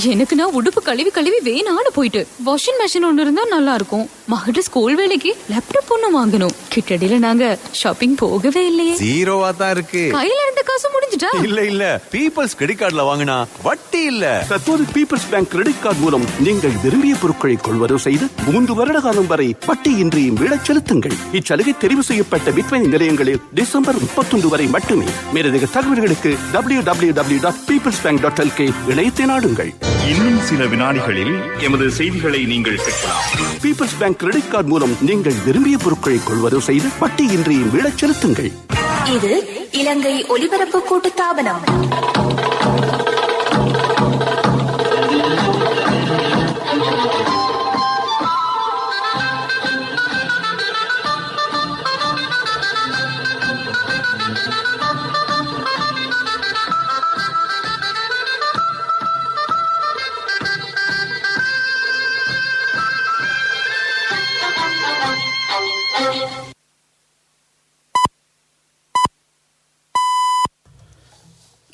எனக்கு நான் உடுப்பு கழுவி கழுவி வேணான்னு போயிட்டு வாஷிங் மெஷின் ஒண்ணு இருந்தா நல்லா இருக்கும். மகட ஸ்கூல் வேலைக்கு லேப்டாப் ஒண்ணு வாங்கணும். கிட்டடியில நாங்க ஷாப்பிங் போகவே இல்லையே. ஜீரோவா தான் இருக்கு. கையில இருந்த காசு முடிஞ்சிட்டா? இல்ல பீப்பிள்ஸ் கிரெடிட் கார்டுல வாங்கினா வட்டி இல்ல. தற்போது பீப்பிள்ஸ் பேங்க் கிரெடிட் கார்டு மூலம் நீங்கள் விரும்பிய பொருட்களை கொள்வனவு செய்து 3 வருட காலம் வரை வட்டியின்றியும் மீளச் செலுத்துங்கள். இச்சலுகை தெரிவு செய்யப்பட்ட விற்பனை நிலையங்களில் டிசம்பர் 31 வரை மட்டுமே. மேலதிக தகவல்களுக்கு www.peoplesbank.lk இணையத்தை நாடுங்கள். இன்னும் சில வினாடிகளில் எமது செய்திகளை நீங்கள் கேட்கலாம். பீப்பிள்ஸ் பேங்க் கிரெடிட் கார்டு மூலம் நீங்கள் விரும்பிய பொருட்களை கொள்வனவு செய்து வட்டியின்றியும் மீளச் செலுத்துங்கள். இது இலங்கை ஒலிபரப்பு கூட்டுத்தாபனம்.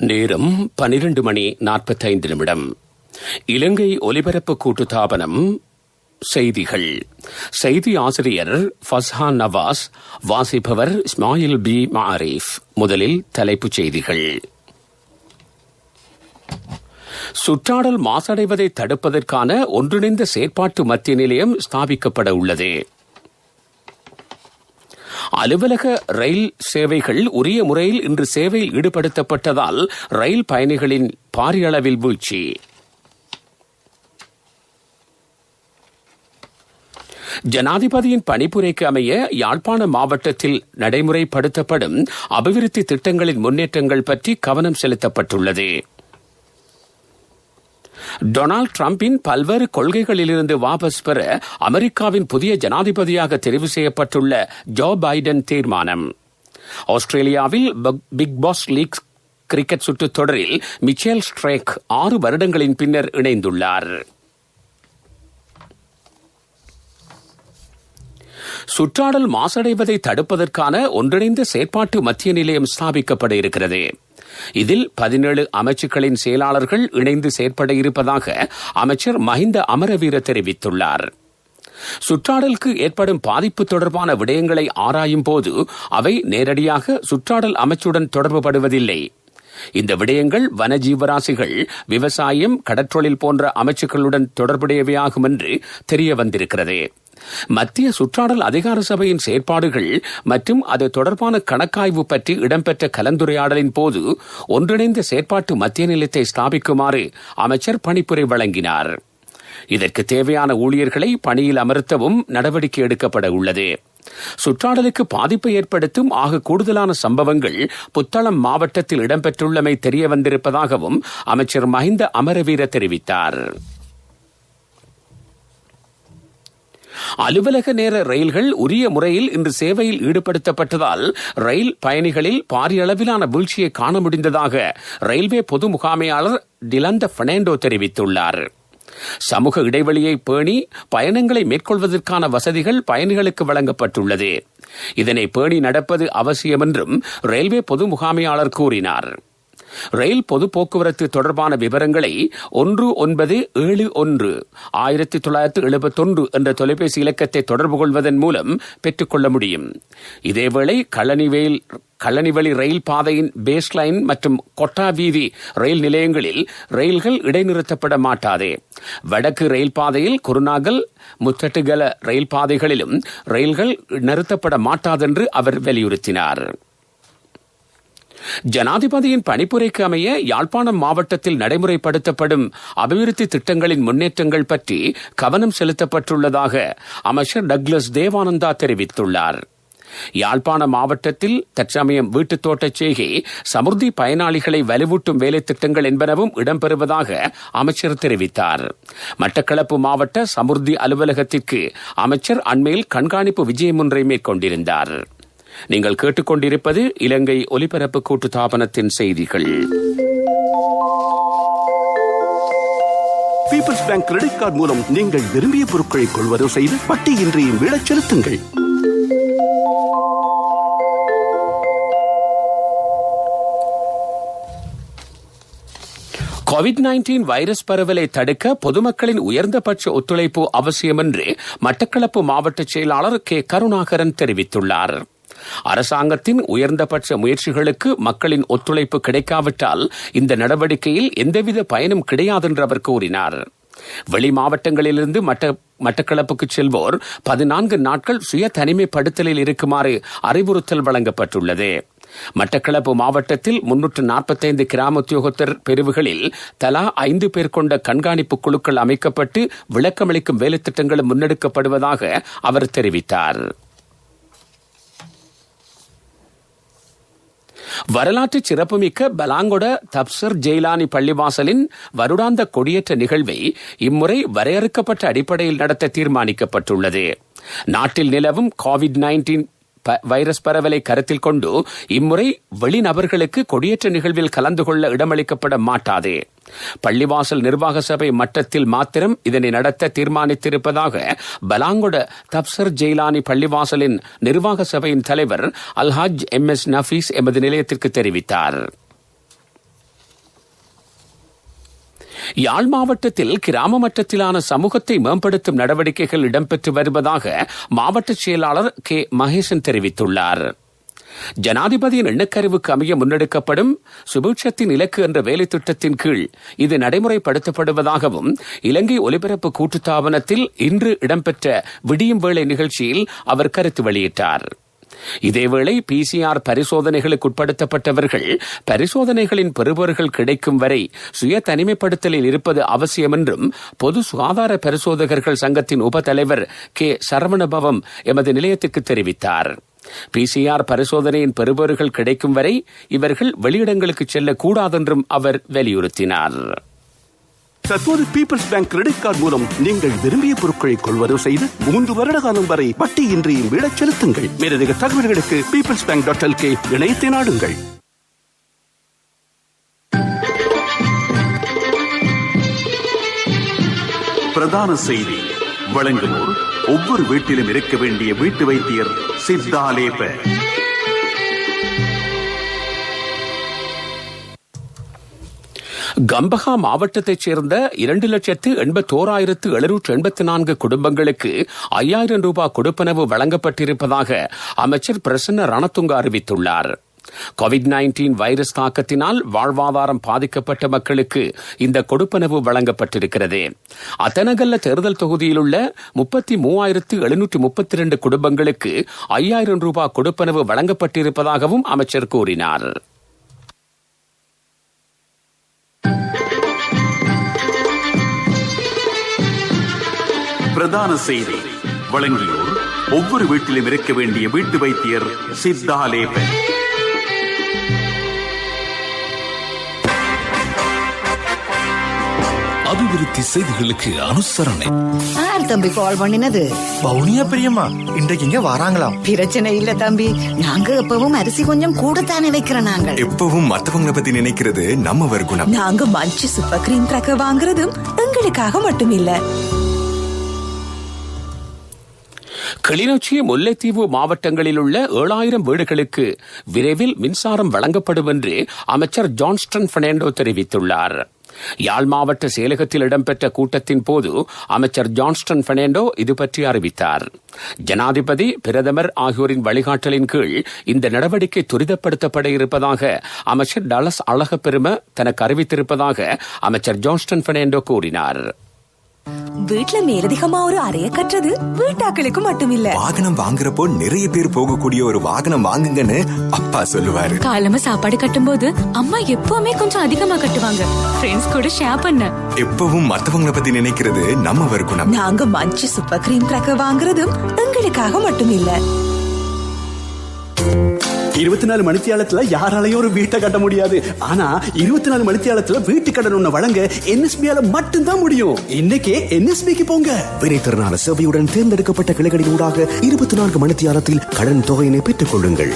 நேரம் 12:45. இலங்கை ஒலிபரப்பு கூட்டுத்தாபனம் செய்திகள். செய்தி ஆசிரியர் ஃபஸ்ஹான் நவாஸ், வாசிப்பவர் இஸ்மாயில் பி மாரிஃப். முதலில் தலைப்புச் செய்திகள். சுற்றாடல் மாசடைவதை தடுப்பதற்கான ஒன்றிணைந்த செயற்பாட்டு மத்திய நிலையம் ஸ்தாபிக்கப்பட உள்ளது. அலுவலக ரயில் சேவைகள் உரிய முறையில் இன்று சேவையில் ஈடுபடுத்தப்பட்டதால் ரயில் பயணிகளின் பாரிய அளவில் வீழ்ச்சி. ஜனாதிபதியின் பணிப்புரைக்கு அமைய யாழ்ப்பாண மாவட்டத்தில் நடைமுறைப்படுத்தப்படும் அபிவிருத்தி திட்டங்களின் முன்னேற்றங்கள் பற்றி கவனம் செலுத்தப்பட்டுள்ளது. டொனால்டு டிரம்பின் பல்வேறு கொள்கைகளிலிருந்து வாபஸ் பெற அமெரிக்காவின் புதிய ஜனாதிபதியாக தெரிவு செய்யப்பட்டுள்ள ஜோ பைடன் தீர்மானம். ஆஸ்திரேலியாவில் பிக் பாஸ் லீக் கிரிக்கெட் சுற்றுத் தொடரில் மிச்சேல் ஸ்ட்ரேக் 6 வருடங்களின் பின்னர் இணைந்துள்ளார். சுற்றாடல் மாசடைவதை தடுப்பதற்கான ஒன்றிணைந்த செயற்பாட்டு மத்திய நிலையம் ஸ்தாபிக்கப்பட இருக்கிறது. இதில் 17 அமைச்சுக்களின் செயலாளர்கள் இணைந்து செயற்பட இருப்பதாக அமைச்சர் மஹிந்த அமரவீர தெரிவித்துள்ளார். சுற்றாடலுக்கு ஏற்படும் பாதிப்பு தொடர்பான விடயங்களை ஆராயும் போது அவை நேரடியாக சுற்றாடல் அமைச்சுடன் தொடர்புபடுவதில்லை. இந்த விடயங்கள் வனஜீவராசிகள், விவசாயம், கடற்றொழில் போன்ற அமைச்சுக்களுடன் தொடர்புடையவையாகும் என்று தெரிய வந்திருக்கிறது. மத்திய சுற்றாடல் அதிகார சபையின் செயற்பாடுகள் மற்றும் அது தொடர்பான கணக்காய்வு பற்றி இடம்பெற்ற கலந்துரையாடலின் போது ஒன்றிணைந்த செயற்பாட்டு மத்திய நிலையத்தை ஸ்தாபிக்குமாறு அமைச்சர் பணிப்புரை வழங்கினார். இதற்கு தேவையான ஊழியர்களை பணியில் அமர்த்தவும் நடவடிக்கை எடுக்கப்பட உள்ளது. சுற்றாடலுக்கு பாதிப்பை ஏற்படுத்தும் ஆக கூடுதலான சம்பவங்கள் புத்தளம் மாவட்டத்தில் இடம்பெற்றுள்ளமை தெரிய வந்திருப்பதாகவும் அமைச்சர் மஹிந்த அமரவீர தெரிவித்தார். அலுவலக நேர ரயில்கள் உரிய முறையில் இன்று சேவையில் ஈடுபடுத்தப்பட்டதால் ரயில் பயணிகளில் பாரிய அளவிலான வீழ்ச்சியை காண முடிந்ததாக ரயில்வே பொது முகாமையாளர் டிலந்த பெர்னாண்டோ தெரிவித்துள்ளார். சமூக இடைவெளியை பேணி பயணங்களை மேற்கொள்வதற்கான வசதிகள் பயணிகளுக்கு வழங்கப்பட்டுள்ளது. இதனை பேணி நடப்பது அவசியம் என்றும் ரயில்வே பொது முகாமையாளர் கூறினார். ரயில் பொது போக்குவரத்து தொடர்பான விவரங்களை 1971-1971 என்ற தொலைபேசி இலக்கத்தை தொடர்பு கொள்வதன் மூலம் பெற்றுக் கொள்ள முடியும். இதேவேளை கழனிவெளி ரயில் பாதையின் பேஸ்லைன் மற்றும் கொட்டா வீதி ரயில் நிலையங்களில் ரயில்கள் இடைநிறுத்தப்பட மாட்டாது. வடக்கு ரயில் பாதையில் குருநாகல், முத்தட்டுகல ரயில் பாதைகளிலும் ரயில்கள் நிறுத்தப்பட மாட்டாதென்று அவர் வலியுறுத்தினார். ஜனாதிபதியின் பணிப்புரைக்கு அமைய யாழ்ப்பாணம் மாவட்டத்தில் நடைமுறைப்படுத்தப்படும் அபிவிருத்தி திட்டங்களின் முன்னேற்றங்கள் பற்றி கவனம் செலுத்தப்பட்டுள்ளதாக அமைச்சர் டக்ளஸ் தேவானந்தா தெரிவித்துள்ளார். யாழ்ப்பாண மாவட்டத்தில் தற்சமயம் வீட்டுத் தோட்டச் செய்கை, சமுர்த்தி பயனாளிகளை வலுவூட்டும் வேலை திட்டங்கள் என்பனவும் இடம்பெறுவதாக அமைச்சர் தெரிவித்தார். மட்டக்களப்பு மாவட்ட சமுர்த்தி அலுவலகத்திற்கு அமைச்சர் அண்மையில் கண்காணிப்பு விஜயம் ஒன்றை மேற்கொண்டிருந்தார். நீங்கள் கேட்டுக்கொண்டிருப்பது இலங்கை ஒலிபரப்பு கூட்டுத்தாபனத்தின் செய்திகள். பீப்பிள்ஸ் பேங்க் கிரெடிட் கார்டு மூலம் நீங்கள் விரும்பிய பொருட்களை கொள்வனவு செய்து வட்டியின்றியும் மீளச் செலுத்துங்கள். COVID-19 வைரஸ் பரவலை தடுக்க பொதுமக்களின் உயர்ந்தபட்ச ஒத்துழைப்பு அவசியம் என்று மட்டக்களப்பு மாவட்ட செயலாளர் கே கருணாகரன் தெரிவித்துள்ளார். அரசாங்கத்தின் உயர்ந்தபட்ச முயற்சிகளுக்கு மக்களின் ஒத்துழைப்பு கிடைக்காவிட்டால் இந்த நடவடிக்கையில் எந்தவித பயனும் கிடையாது என்று அவர் கூறினார். வெளி மாவட்டங்களிலிருந்து மட்டக்களப்புக்கு செல்வோர் 14 நாட்கள் சுய தனிமைப்படுத்தலில் இருக்குமாறு அறிவுறுத்தல் வழங்கப்பட்டுள்ளது. மட்டக்களப்பு மாவட்டத்தில் 345 கிராம உத்தியோகத்தர் பிரிவுகளில் தலா 5 பேர் கொண்ட கண்காணிப்பு குழுக்கள் அமைக்கப்பட்டு விளக்கமளிக்கும் வேலைத்திட்டங்களும் முன்னெடுக்கப்படுவதாக அவர் தெரிவித்தார். வரலாற்று சிறப்புமிக்க பலாங்கொட தப்சர் ஜெயிலானி பள்ளிவாசலின் வருடாந்த கொடியேற்ற நிகழ்வை இம்முறை வரையறுக்கப்பட்ட அடிப்படையில் நடத்த தீர்மானிக்கப்பட்டுள்ளது. நாட்டில் நிலவும் COVID-19 வைரஸ் பரவலை கருத்தில் கொண்டு இம்முறை வெளிநபர்களுக்கு கொடியேற்ற நிகழ்வில் கலந்து கொள்ள இடமளிக்கப்பட மாட்டாது. பள்ளிவாசல் நிர்வாக சபை மட்டத்தில் மாத்திரம் இதனை நடத்த தீர்மானித்திருப்பதாக பலாங்கொட தப்சர் ஜெயிலானி பள்ளிவாசலின் நிர்வாக சபையின் தலைவர் அல்ஹாஜ் MS நஃபீஸ் எமது நிலையத்திற்கு தெரிவித்தார். யாழ் மாவட்டத்தில் கிராம மட்டத்திலான சமூகத்தை மேம்படுத்தும் நடவடிக்கைகள் இடம்பெற்று வருவதாக மாவட்ட செயலாளர் கே மகேசன் தெரிவித்துள்ளார். ஜனாதிபதியின் எண்ணக்கருவுக்கு அமைய முன்னெடுக்கப்படும் சுபிட்சத்தின் இலக்கு என்ற வேலை திட்டத்தின் கீழ் இது நடைமுறைப்படுத்தப்படுவதாகவும் இலங்கை ஒலிபரப்பு கூட்டுத்தாபனத்தில் இன்று இடம்பெற்ற விடியும் வேளை நிகழ்ச்சியில் அவர் கருத்து வெளியிட்டார். இதேவேளை PCR பரிசோதனைகளுக்கு உட்படுத்தப்பட்டவர்கள் பரிசோதனைகளின் பெறுபவர்கள் கிடைக்கும் வரை சுய தனிமைப்படுத்தலில் இருப்பது அவசியம் என்றும் பொது சுகாதார பரிசோதகர்கள் சங்கத்தின் உபத்தலைவர் கே சரவணபவம் எமது நிலையத்திற்கு தெரிவித்தார். PCR பரிசோதனையின் பெறுபவர்கள் கிடைக்கும் வரை இவர்கள் வெளியிடங்களுக்கு செல்லக்கூடாதென்றும் அவர் வலியுறுத்தினார். தற்போது பீப்பிள்ஸ் பேங்க் கிரெடிட் கார்டு மூலம் நீங்கள் விரும்பிய பொருட்களை கொள்வதவு செய்து 3 வருட காலம் வரை வட்டியின்றி மீளச் செலுத்துங்கள். மேலதிக தகவல்களுக்கு peoplesbank.lk இணையத்தை நாடுங்கள். பிரதான செய்தி வழங்குவோர் ஒவ்வொரு வீட்டிலும் இருக்க வேண்டிய வீட்டு வைத்தியர் சித்தாலேப. கம்பஹா மாவட்டத்தைச் சேர்ந்த 2,81,784 குடும்பங்களுக்கு 5,000 ரூபாய் கொடுப்பனவு வழங்கப்பட்டிருப்பதாக அமைச்சர் பிரசன்ன ரணதுங்க அறிவித்துள்ளார். COVID-19 வைரஸ் தாக்கத்தினால் வாழ்வாதாரம் பாதிக்கப்பட்ட மக்களுக்கு இந்த கொடுப்பனவு வழங்கப்பட்டிருக்கிறது. அத்தனகல்ல தேர்தல் தொகுதியில் உள்ள 33,732 குடும்பங்களுக்கு 5,000 ரூபாய் கொடுப்பனவு வழங்கப்பட்டிருப்பதாகவும் அமைச்சர் கூறினார். பிரதான செய்தி வழங்கியோர் ஒவ்வொரு வீட்டிலும் இருக்க வேண்டிய வீட்டு வைத்தியர் சித்தாலேப. அபிவிருத்தி செய்திகளுக்கு அனுசரணை. யார் தம்பி கால் பண்ணினது? பவுனியா பிரியமா இன்றைக்கு இங்க வராங்களாம். பிரச்சனை இல்ல தம்பி, நாங்க எப்பவும் அரிசி கொஞ்சம் கூடத்தானே வைக்கிறோம். நாங்க எப்பவும் மத்தவங்களை பத்தி நினைக்கிறது நம்ம குணம். நாங்க மஞ்சி சூப்பர் கிரீம் கிராக்கர் வாங்குறதும் எங்களுக்காக மட்டும் இல்ல. கிளிநொச்சி, முல்லைத்தீவு மாவட்டங்களில் உள்ள 7,000 வீடுகளுக்கு விரைவில் மின்சாரம் வழங்கப்படும் என்று அமைச்சர் ஜான்ஸ்டன் பெர்னாண்டோ தெரிவித்துள்ளார். யாழ் மாவட்ட செயலகத்தில் இடம்பெற்ற கூட்டத்தின் போது அமைச்சர் ஜான்ஸ்டன் பெர்னாண்டோ இதுபற்றி அறிவித்தார். ஜனாதிபதி, பிரதமர் ஆகியோரின் வழிகாட்டலின் கீழ் இந்த நடவடிக்கை துரிதப்படுத்தப்பட இருப்பதாக அமைச்சர் டலஸ் அழகப்பெரும தனக்கு அறிவித்திருப்பதாக அமைச்சர் ஜான்ஸ்டன் பெர்னாண்டோ கூறினார். வீட்டுல மேலதிகமா ஒரு அறைய கட்டுறது வீட்டாக்களுக்கு மட்டும் இல்ல, வாகனம் வாங்குறப்போ நிறைய பேர் போகக்கூடிய ஒரு வாகனம் வாங்குங்கன்னு அப்பா சொல்லுவாரு. காலமா சாப்பாடு கட்டும் போது அம்மா எப்பவுமே கொஞ்சம் அதிகமா கட்டுவாங்க. ஃப்ரெண்ட்ஸ் கூட ஷேர் பண்ண. எப்பவும் மத்தவங்களை பத்தி நினைக்கிறது நம்ம குணம். நாங்க மஞ்சி சூப்பர் கிரீம் கிராக்கர் வாங்குறதும் எங்களுக்காக மட்டும் இல்ல. 24 மணித்தியாலத்துல யாராலையும் ஒரு வீட்டை கட்ட முடியாது. ஆனா 24 மணித்தியாலத்துல வீட்டு கடன் ஒண்ணு வழங்க NSBயால மட்டும்தான் முடியும். இன்னைக்கே NSBக்கு போங்க. வினைத்திறனான சேவையுடன் தேர்ந்தெடுக்கப்பட்ட கிளைகளின் ஊடாக 24 மணித்தியாலத்தில் கடன் தொகையினை பெற்றுக் கொள்ளுங்கள்.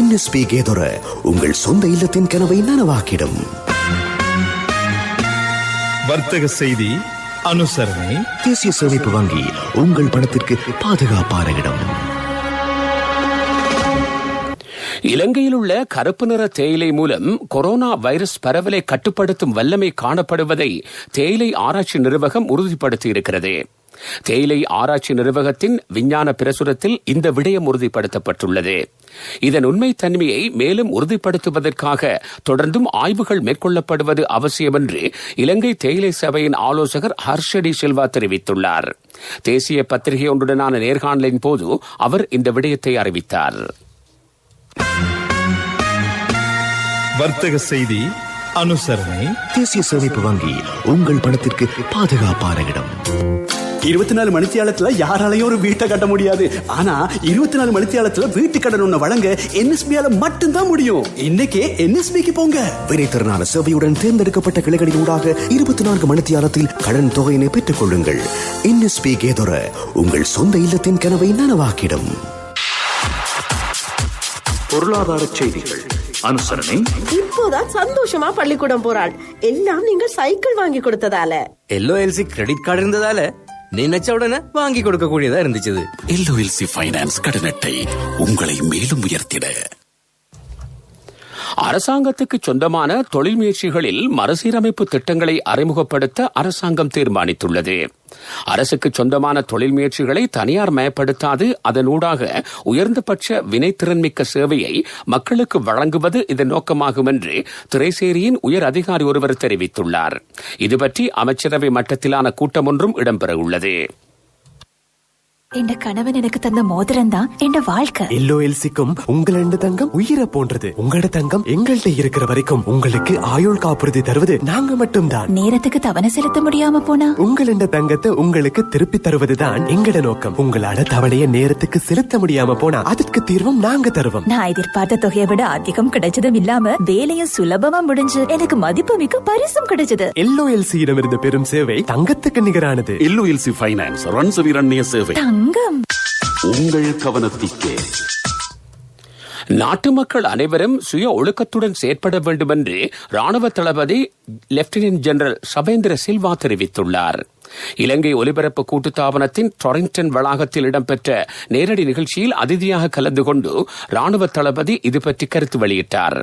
NSB கேதொர உங்கள் சொந்த இல்லத்தின் கனவை நனவாக்கிடும். வர்த்தக செய்தி அனுசரணை. தேசிய சேமிப்பு வங்கி உங்கள் பணத்திற்கு பாதுகாப்பான இடம். இலங்கையில் உள்ள கருப்பு நிற தேயிலை மூலம் கொரோனா வைரஸ் பரவலை கட்டுப்படுத்தும் வல்லமை காணப்படுவதை தேயிலை ஆராய்ச்சி நிறுவனம் உறுதிப்படுத்தியிருக்கிறது. தேயிலை ஆராய்ச்சி நிறுவனத்தின் விஞ்ஞான பிரசுரத்தில் இந்த விடயம் உறுதிப்படுத்தப்பட்டுள்ளது. இதன் உண்மைத்தன்மையை மேலும் உறுதிப்படுத்துவதற்காக தொடர்ந்தும் ஆய்வுகள் மேற்கொள்ளப்படுவது அவசியம் என்று இலங்கை தேயிலை சபையின் ஆலோசகர் ஹர்ஷடி சில்வா தெரிவித்துள்ளார். தேசிய பத்திரிகை ஒன்றுடனான நேர்காணலின் போது அவர் இந்த விடயத்தை அறிவித்தார். வர்த்தக செய்தி அனுசரணை. தேசிய சேமிப்பு வங்கி உங்கள் பணத்திற்கு பாதுகாப்பான இடம். 24 மணித்தியாலத்துல யாராலையும் ஒரு வீட்டை கட்ட முடியாது. ஆனா 24 மணித்தியாலத்துல வீட்டு கடன் ஒண்ணு வழங்க NSBயால மட்டும்தான் முடியும். இன்னைக்கே NSBக்கு போங்க. வினைத்திறனான சேவையுடன் தேர்ந்தெடுக்கப்பட்ட கிளைகளின் ஊடாக 24 மணித்தியாலத்தில் கடன் தொகையினை பெற்றுக் கொள்ளுங்கள். NSB கேதொர உங்கள் சொந்த இல்லத்தின் கனவை நனவாக்கிடும். பொருளாதார செய்திகள் அனுசரணை. இப்போதான் சந்தோஷமா பள்ளிக்கூடம் போறாள். எல்லாம் நீங்க சைக்கிள் வாங்கி கொடுத்ததால. LOLC கிரெடிட் கார்டு இருந்ததால நினைச்ச உடனே வாங்கி கொடுக்க கூடியதா இருந்துச்சு. LOLC ஃபைனான்ஸ் கடன் அட்டை உங்களை மேலும் உயர்த்திட. அரசாங்கத்துக்கு சொந்தமான தொழில் முயற்சிகளில் மறுசீரமைப்பு திட்டங்களை அறிமுகப்படுத்த அரசாங்கம் தீர்மானித்துள்ளது. அரசுக்கு சொந்தமான தொழில் முயற்சிகளை தனியார் மயப்படுத்தாது அதனூடாக உயர்ந்தபட்ச வினைத்திறன்மிக்க சேவையை மக்களுக்கு வழங்குவது இதன் நோக்கமாகும் என்று திரைசேரியின் உயர் அதிகாரி ஒருவர் தெரிவித்துள்ளார். இதுபற்றி அமைச்சரவை மட்டத்திலான கூட்டம் ஒன்றும் இடம்பெறவுள்ளது. என் கணவன் எனக்கு தந்த மோதிரம் தான் என் வாழ்க்கை. LOLCக்கும் உங்களோட தங்கம் உயிரை போன்றது. உங்களோட தங்கம் எங்கள்கிட்ட இருக்கிற வரைக்கும் உங்களுக்கு ஆயுள் காப்புறுதி தருவது நாங்க மட்டும்தான். நேரத்துக்கு தவணை செலுத்த முடியாம போனா உங்களோட தங்கத்தை உங்களுக்கு திருப்பி தருவதுதான் எங்கட நோக்கம். உங்களால தவணையை நேரத்துக்கு செலுத்த முடியாம போனா அதுக்கு தீர்வும் நாங்க தருவோம். நான் எதிர்பார்த்த தொகையை விட அதிகம் கிடைச்சதும் இல்லாம வேலையும் சுலபமா முடிஞ்சு எனக்கு மதிப்புமிக்க பரிசும் கிடைச்சது. LOLCயிடம் இருந்த பெரும் சேவை தங்கத்துக்கு நிகரானது. LOLC ஃபைனான்ஸ் ரன்சவிரண்ய சேவை. உங்கள் கவனத்திற்கு நாட்டு மக்கள் அனைவரும் சுய ஒழுக்கத்துடன் செயற்பட வேண்டும் என்று ராணுவ தளபதி லெப்டினன்ட் ஜெனரல் சவேந்திர சில்வா தெரிவித்துள்ளார். இலங்கை ஒலிபரப்பு கூட்டுத்தாபனத்தின் டொரிங்டன் வளாகத்தில் இடம்பெற்ற நேரடி நிகழ்ச்சியில் அதிதியாக கலந்து கொண்டு ராணுவ தளபதி இதுபற்றி கருத்து வெளியிட்டார்.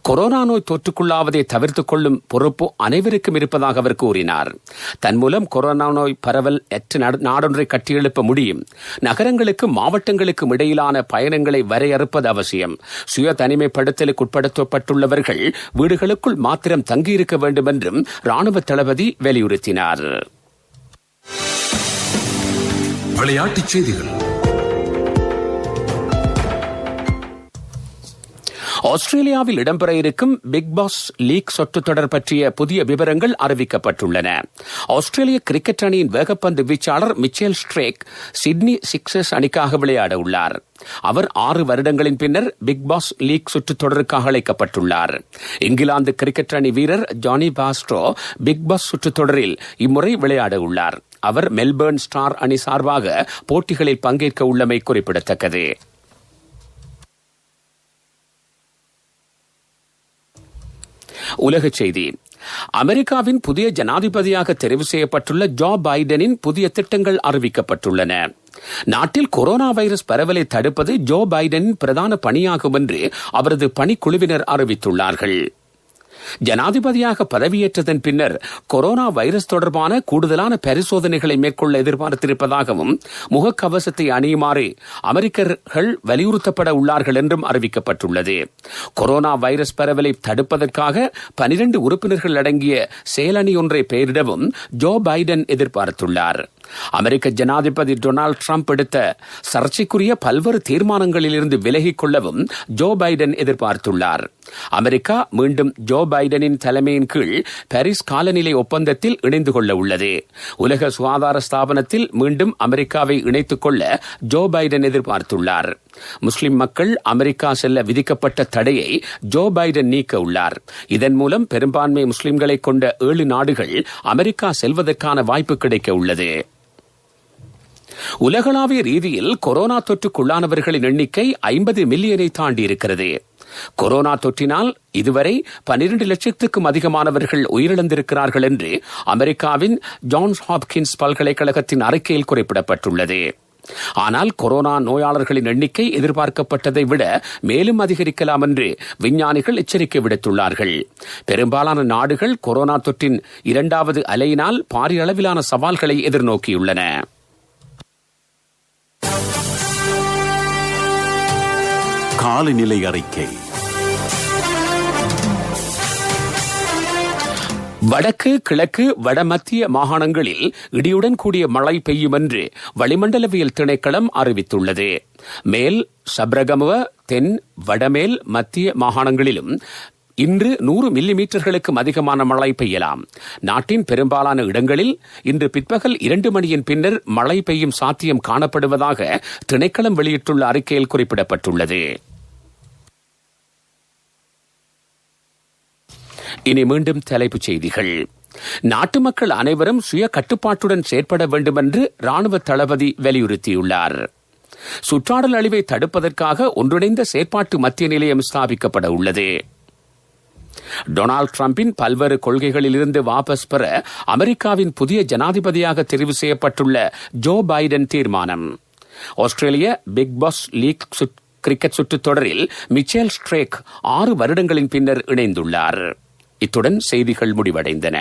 கொரோனா நோய் தொற்றுக்குள்ளாவதை தவிர்த்துக் கொள்ளும் பொறுப்பு அனைவருக்கும் இருப்பதாக அவர் கூறினார். தன் மூலம் கொரோனா நோய் பரவல் நாடொன்றை கட்டியெழுப்ப முடியும். நகரங்களுக்கும் மாவட்டங்களுக்கும் இடையிலான பயணங்களை வரையறுப்பது அவசியம். சுய தனிமைப்படுத்தலுக்கு உட்படுத்தப்பட்டுள்ளவர்கள் வீடுகளுக்குள் மாத்திரம் தங்கியிருக்க வேண்டும் என்றும் ராணுவ தளபதி வலியுறுத்தினார். விளையாட்டுச் செய்திகள். ஆஸ்திரேலியாவில் இடம்பெற இருக்கும் பிக் பாஸ் லீக் சொட்டுத் தொடர் பற்றிய புதிய விவரங்கள் அறிவிக்கப்பட்டுள்ளன. ஆஸ்திரேலிய கிரிக்கெட் அணியின் வேகப்பந்து வீச்சாளர் மிச்சேல் ஸ்ட்ரேக் சிட்னி சிக்ஸர்ஸ் அணிக்காக விளையாட உள்ளார். அவர் 6 வருடங்களின் பின்னர் பிக் பாஸ் லீக் சுற்றுத் தொடருக்காக அழைக்கப்பட்டுள்ளார். இங்கிலாந்து கிரிக்கெட் அணி வீரர் ஜானி பாஸ்ட்ரோ பிக் பாஸ் சுற்றுத் தொடரில் இம்முறை விளையாட உள்ளார். அவர் மெல்பர்ன் ஸ்டார் அணி சார்பாக போட்டிகளில் பங்கேற்க உள்ளமை குறிப்பிடத்தக்கது. உலகச் செய்தி. அமெரிக்காவின் புதிய ஜனாதிபதியாக தெரிவு செய்யப்பட்டுள்ள ஜோ பைடனின் புதிய திட்டங்கள் அறிவிக்கப்பட்டுள்ளன. நாட்டில் கொரோனா வைரஸ் பரவலை தடுப்பது ஜோ பைடனின் பிரதான பணியாகும் என்று அவரது பணிக்குழுவினர் அறிவித்துள்ளார்கள். ஜனாதிபதியாக பதவியேற்றதன் பின்னர் கொரோனா வைரஸ் தொடர்பான கூடுதலான பரிசோதனைகளை மேற்கொள்ள எதிர்பார்த்திருப்பதாகவும் முகக்கவசத்தை அணியுமாறு அமெரிக்கர்கள் வலியுறுத்தப்பட உள்ளார்கள் என்றும் அறிவிக்கப்பட்டுள்ளது. கொரோனா வைரஸ் பரவலை தடுப்பதற்காக 12 உறுப்பினர்கள் அடங்கிய செயலணி ஒன்றை பெயரிடவும் ஜோ பைடன் எதிர்பார்த்துள்ளார். அமெரிக்க ஜனாதிபதி டொனால்டு டிரம்ப் எடுத்த சர்ச்சைக்குரிய பல்வேறு தீர்மானங்களிலிருந்து விலகிக் கொள்ளவும் ஜோ பைடன் எதிர்பார்த்துள்ளார். அமெரிக்கா மீண்டும் ஜோ பைடனின் தலைமையின் கீழ் பாரிஸ் காலநிலை ஒப்பந்தத்தில் இணைந்து கொள்ள உள்ளது. உலக சுகாதார ஸ்தாபனத்தில் மீண்டும் அமெரிக்காவை இணைத்துக் கொள்ள ஜோ பைடன் எதிர்பார்த்துள்ளார். முஸ்லிம் மக்கள் அமெரிக்கா செல்ல விதிக்கப்பட்ட தடையை ஜோ பைடன் நீக்க உள்ளார். இதன் மூலம் பெரும்பான்மை முஸ்லிம்களை கொண்ட 7 நாடுகள் அமெரிக்கா செல்வதற்கான வாய்ப்பு கிடைக்க உள்ளது. உலகளாவிய ரீதியில் கொரோனா தொற்றுக்குள்ளானவர்களின் எண்ணிக்கை 50 மில்லியனை தாண்டி இருக்கிறது. கொரோனா தொற்றினால் இதுவரை 12 லட்சத்துக்கும் அதிகமானவர்கள் உயிரிழந்திருக்கிறார்கள் என்று அமெரிக்காவின் ஜான்ஸ் ஹாப்கின்ஸ் பல்கலைக்கழகத்தின் அறிக்கையில் குறிப்பிடப்பட்டுள்ளது. ஆனால் கொரோனா நோயாளர்களின் எண்ணிக்கை எதிர்பார்க்கப்பட்டதை விட மேலும் அதிகரிக்கலாம் என்று விஞ்ஞானிகள் எச்சரிக்கை விடுத்துள்ளார்கள். பெரும்பாலான நாடுகள் கொரோனா தொற்றின் 2வது அலையினால் பாரிய அளவிலான சவால்களை எதிர்நோக்கியுள்ளன. காலநிலை அறிக்கை. வடக்கு, கிழக்கு, வடமத்திய மாகாணங்களில் இடியுடன் கூடிய மழை பெய்யும் என்று வளிமண்டலவியல் திணைக்களம் அறிவித்துள்ளது. மேல் சப்ரகமுவ, தென், வடமேல், மத்திய மாகாணங்களிலும் இன்று 100 மில்லிமீட்டர்களுக்கும் அதிகமான மழை பெய்யலாம். நாட்டின் பெரும்பாலான இடங்களில் இன்று பிற்பகல் 2 மணியின் பின்னர் மழை பெய்யும் சாத்தியம் காணப்படுவதாக திணைக்களம் வெளியிட்டுள்ள அறிக்கையில் குறிப்பிடப்பட்டுள்ளது. இனி மீண்டும் தலைப்புச் செய்திகள். நாட்டு மக்கள் அனைவரும் சுய கட்டுப்பாட்டுடன் செயற்பட வேண்டும் என்று ராணுவ தளபதி வலியுறுத்தியுள்ளார். சுற்றாடல் அழிவை தடுப்பதற்காக ஒன்றிணைந்த செயற்பாட்டு மத்திய நிலையம் ஸ்தாபிக்கப்பட உள்ளது. டொனால்டு டிரம்பின் பல்வேறு கொள்கைகளிலிருந்து வாபஸ் பெற அமெரிக்காவின் புதிய ஜனாதிபதியாக தெரிவு செய்யப்பட்டுள்ள ஜோ பைடன் தீர்மானம். ஆஸ்திரேலிய பிக் பாஸ் லீக் கிரிக்கெட் சுற்றுத் தொடரில் மிச்சேல் ஸ்ட்ரேக் 6 வருடங்களின் பின்னர் இணைந்துள்ளார். இத்துடன் செய்திகள் முடிவடைந்தன.